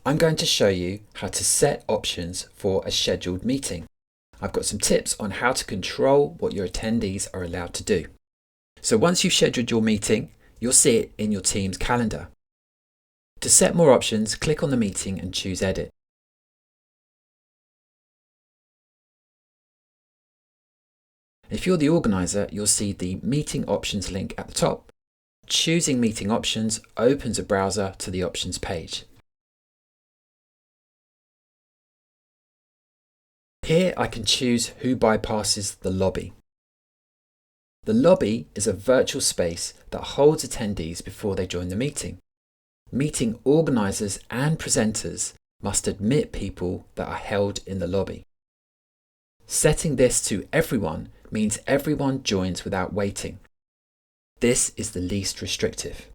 I'm going to show you how to set options for a scheduled meeting. I've got some tips on how to control what your attendees are allowed to do. So once you've scheduled your meeting, you'll see it in your team's calendar. To set more options, click on the meeting and choose Edit. If you're the organizer, you'll see the Meeting Options link at the top. Choosing Meeting Options opens a browser to the Options page. Here I can choose who bypasses the lobby. The lobby is a virtual space that holds attendees before they join the meeting. Meeting organisers and presenters must admit people that are held in the lobby. Setting this to everyone means everyone joins without waiting. This is the least restrictive.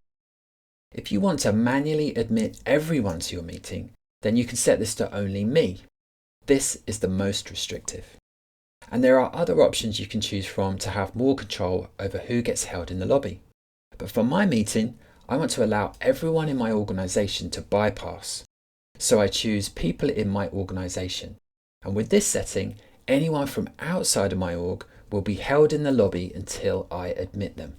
If you want to manually admit everyone to your meeting, then you can set this to only me. This is the most restrictive. And there are other options you can choose from to have more control over who gets held in the lobby. But for my meeting, I want to allow everyone in my organisation to bypass. So I choose people in my organisation. And with this setting, anyone from outside of my org will be held in the lobby until I admit them.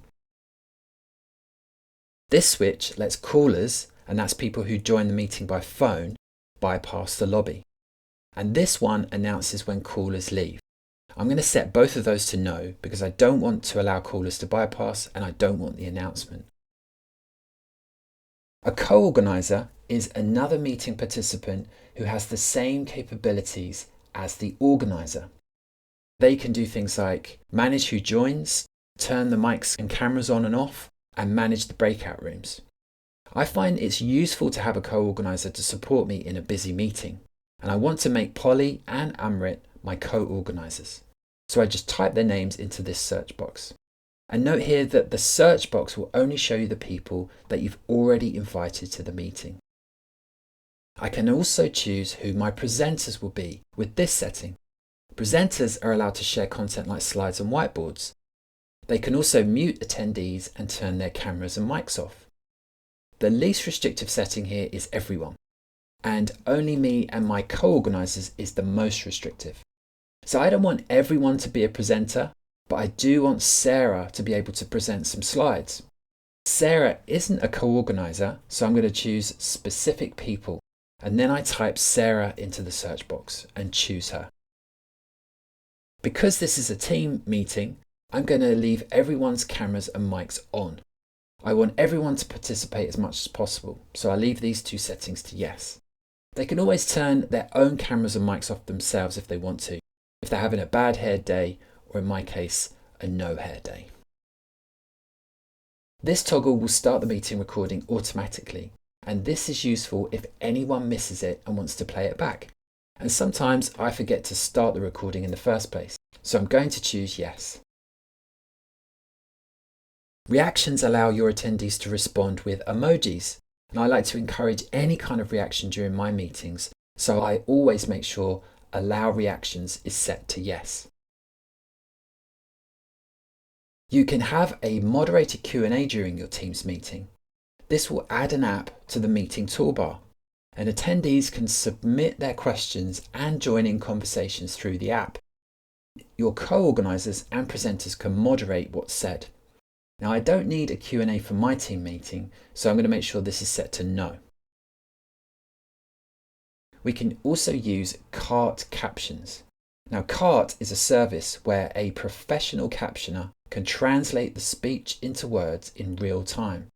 This switch lets callers, and that's people who join the meeting by phone, bypass the lobby. And this one announces when callers leave. I'm going to set both of those to no because I don't want to allow callers to bypass and I don't want the announcement. A co-organizer is another meeting participant who has the same capabilities as the organizer. They can do things like manage who joins, turn the mics and cameras on and off, and manage the breakout rooms. I find it's useful to have a co-organizer to support me in a busy meeting, and I want to make Polly and Amrit my co-organizers. So I just type their names into this search box. And note here that the search box will only show you the people that you've already invited to the meeting. I can also choose who my presenters will be with this setting. Presenters are allowed to share content like slides and whiteboards. They can also mute attendees and turn their cameras and mics off. The least restrictive setting here is everyone, and only me and my co-organizers is the most restrictive. So I don't want everyone to be a presenter, but I do want Sarah to be able to present some slides. Sarah isn't a co-organizer, so I'm going to choose specific people, and then I type Sarah into the search box and choose her. Because this is a team meeting, I'm going to leave everyone's cameras and mics on. I want everyone to participate as much as possible, so I leave these two settings to yes. They can always turn their own cameras and mics off themselves if they want to, if they're having a bad hair day, or in my case, a no hair day. This toggle will start the meeting recording automatically, and this is useful if anyone misses it and wants to play it back. And sometimes I forget to start the recording in the first place, so I'm going to choose yes. Reactions allow your attendees to respond with emojis, and I like to encourage any kind of reaction during my meetings, so I always make sure Allow Reactions is set to yes. You can have a moderated Q&A during your Teams meeting. This will add an app to the meeting toolbar, and attendees can submit their questions and join in conversations through the app. Your co-organisers and presenters can moderate what's said. Now, I don't need a Q&A for my team meeting, so I'm going to make sure this is set to no. We can also use cart captions. Now, cart is a service where a professional captioner can translate the speech into words in real time.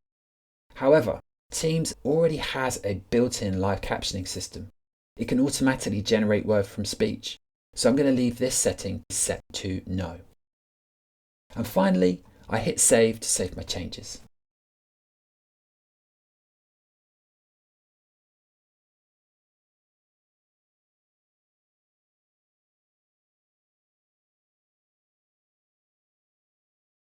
However, Teams already has a built-in live captioning system. It can automatically generate word from speech, so I'm going to leave this setting set to no. And finally, I hit save to save my changes.